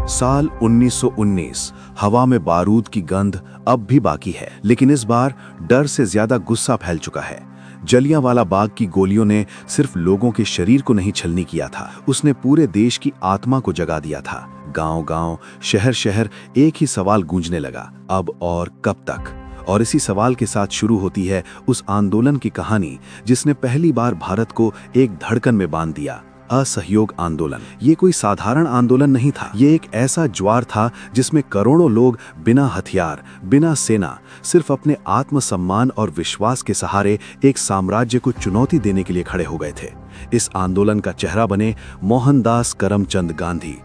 साल 1919। हवा में बारूद की गंध अब भी बाकी है, लेकिन इस बार डर से ज्यादा गुस्सा फैल चुका है। जलियांवाला बाग की गोलियों ने सिर्फ लोगों के शरीर को नहीं छलनी किया था, उसने पूरे देश की आत्मा को जगा दिया था। गांव-गांव, शहर-शहर एक ही सवाल गूंजने लगा, अब और कब तक? और इसी सवाल के साथ शुरू होती है उस आंदोलन की कहानी जिसने पहली बार भारत को एक धड़कन में बांध दिया। असहयोग आंदोलन। ये कोई साधारण आंदोलन नहीं था, ये एक ऐसा ज्वार था जिसमें करोड़ों लोग बिना हथियार, बिना सेना, सिर्फ अपने आत्मसम्मान और विश्वास के सहारे एक साम्राज्य को चुनौती देने के लिए खड़े हो गए थे। इस आंदोलन का चेहरा बने मोहनदास करमचंद गांधी,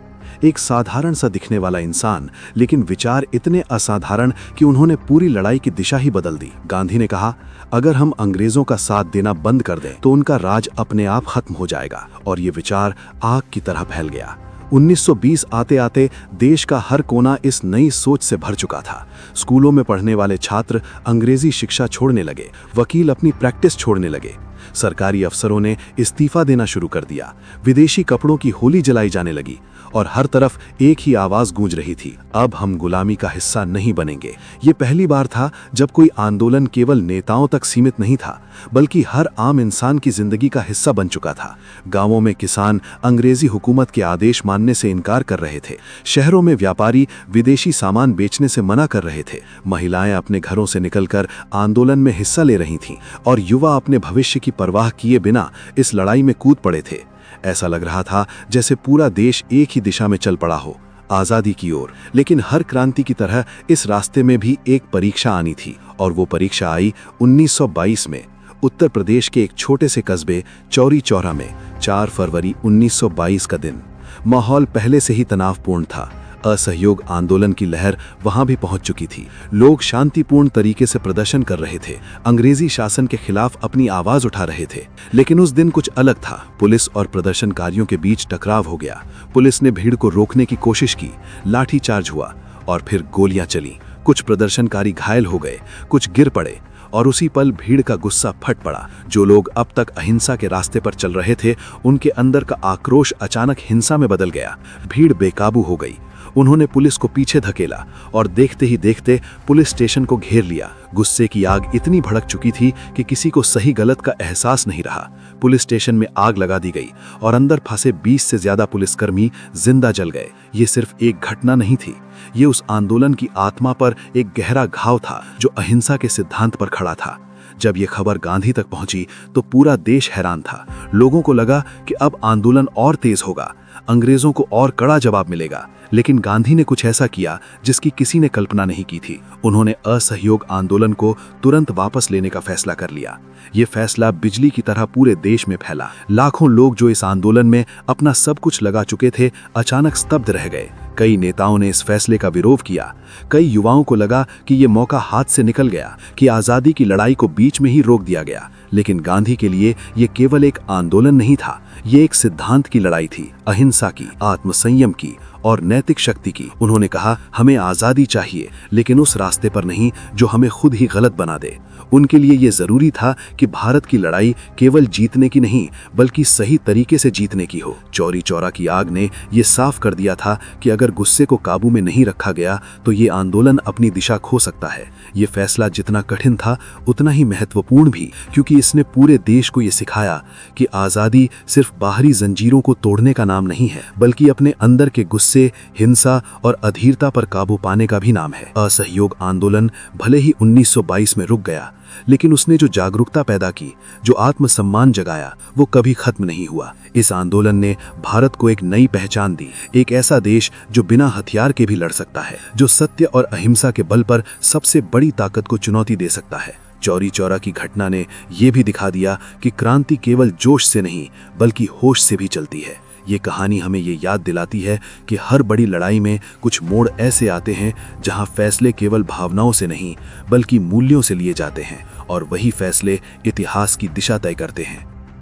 एक साधारण सा दिखने वाला इंसान, लेकिन विचार इतने असाधारण कि उन्होंने पूरी लड़ाई की दिशा ही बदल दी। गांधी ने कहा, अगर हम अंग्रेजों का साथ देना बंद कर दें तो उनका राज अपने आप खत्म हो जाएगा। और ये विचार आग की तरह फैल गया। 1920 आते आते देश का हर कोना इस नई सोच से भर चुका था। स्कूलों में पढ़ने वाले छात्र अंग्रेजी शिक्षा छोड़ने लगे, वकील अपनी प्रैक्टिस छोड़ने लगे, सरकारी अफसरों ने इस्तीफा देना शुरू कर दिया, विदेशी कपड़ों की होली जलाई जाने लगी और हर तरफ एक ही आवाज गूंज रही थी, अब हम गुलामी का हिस्सा नहीं बनेंगे। ये पहली बार था जब कोई आंदोलन केवल नेताओं तक सीमित नहीं था, बल्कि हर आम इंसान की जिंदगी का हिस्सा बन चुका था। गांवों में किसान अंग्रेजी हुकूमत के आदेश मानने से इनकार कर रहे थे, शहरों में व्यापारी विदेशी सामान बेचने से मना कर रहे थे, महिलाएं अपने घरों से निकलकर आंदोलन में हिस्सा ले रही थीं और युवा अपने भविष्य की परवाह किए बिना इस लड़ाई में कूद पड़े थे। ऐसा लग रहा था जैसे पूरा देश एक ही दिशा में चल पड़ा हो, आजादी की ओर। लेकिन हर क्रांति की तरह इस रास्ते में भी एक परीक्षा आनी थी, और वो परीक्षा आई 1922 में, उत्तर प्रदेश के एक छोटे से कस्बे चौरी चौरा में, 4 फरवरी 1922 का दिन। माहौल पहले से ही तनावपूर्ण था। असहयोग आंदोलन की लहर वहां भी पहुंच चुकी थी। लोग शांतिपूर्ण तरीके से प्रदर्शन कर रहे थे, अंग्रेजी शासन के खिलाफ अपनी आवाज उठा रहे थे। लेकिन उस दिन कुछ अलग था। पुलिस और प्रदर्शनकारियों के बीच टकराव हो गया। पुलिस ने भीड़ को रोकने की कोशिश की, लाठीचार्ज हुआ और फिर गोलियां चली। कुछ प्रदर्शनकारी घायल हो गए, कुछ गिर पड़े और उसी पल भीड़ का गुस्सा फट पड़ा। जो लोग अब तक अहिंसा के रास्ते पर चल रहे थे, उनके अंदर का आक्रोश अचानक हिंसा में बदल गया। भीड़ बेकाबू हो गई। उन्होंने पुलिस को पीछे धकेला और देखते ही देखते पुलिस स्टेशन को घेर लिया। गुस्से की आग इतनी भड़क चुकी थी कि किसी को सही गलत का एहसास नहीं रहा। पुलिस स्टेशन में आग लगा दी गई और अंदर फंसे 20 से ज्यादा पुलिसकर्मी जिंदा जल गए। ये सिर्फ एक घटना नहीं थी, ये उस आंदोलन की आत्मा पर एक गहरा घाव था जो अहिंसा के सिद्धांत पर खड़ा था। जब ये खबर गांधी तक पहुंची तो पूरा देश हैरान था। लोगों को लगा कि अब आंदोलन और तेज होगा, अंग्रेजों को और कड़ा जवाब मिलेगा। लेकिन गांधी ने कुछ ऐसा किया जिसकी किसी ने कल्पना नहीं की थी। उन्होंने असहयोग आंदोलन को तुरंत वापस लेने का फैसला कर लिया। ये फैसला बिजली की तरह पूरे देश में फैला। लाखों लोग जो इस आंदोलन में अपना सब कुछ लगा चुके थे, अचानक स्तब्ध रह गए। कई नेताओं ने इस फैसले का विरोध किया। कई युवाओं को लगा कि ये मौका हाथ से निकल गया, कि आजादी की लड़ाई को बीच में ही रोक दिया गया। लेकिन गांधी के लिए ये केवल एक आंदोलन नहीं था, ये एक सिद्धांत की लड़ाई थी, अहिंसा की, आत्मसंयम की और नैतिक शक्ति की। उन्होंने कहा, हमें आजादी चाहिए, लेकिन उस रास्ते पर नहीं जो हमें खुद ही गलत बना दे। उनके लिए ये जरूरी था कि भारत की लड़ाई केवल जीतने की नहीं, बल्कि सही तरीके से जीतने की हो। चौरी चौरा की आग ने ये साफ कर दिया था कि अगर गुस्से को काबू में नहीं रखा गया तो ये आंदोलन अपनी दिशा खो सकता है। ये फैसला जितना कठिन था उतना ही महत्वपूर्ण भी, क्योंकि इसने पूरे देश को ये सिखाया कि आजादी सिर्फ बाहरी जंजीरों को तोड़ने का नाम नहीं है, बल्कि अपने अंदर के गुस्से, हिंसा और अधीरता पर काबू पाने का भी नाम है। असहयोग आंदोलन भले ही 1922 में रुक गया, लेकिन उसने जो जागरूकता पैदा की, जो आत्मसम्मान जगाया, वो कभी खत्म नहीं हुआ। इस आंदोलन ने भारत को एक नई पहचान दी, एक ऐसा देश जो बिना हथियार के भी लड़ सकता है, जो सत्य और अहिंसा के बल पर सबसे बड़ी ताकत को चुनौती दे सकता है। चौरी चौरा की घटना ने यह भी दिखा दिया कि क्रांति केवल जोश से नहीं, बल्कि होश से भी चलती है। ये कहानी हमें ये याद दिलाती है कि हर बड़ी लड़ाई में कुछ मोड़ ऐसे आते हैं जहां फैसले केवल भावनाओं से नहीं, बल्कि मूल्यों से लिए जाते हैं, और वही फैसले इतिहास की दिशा तय करते हैं।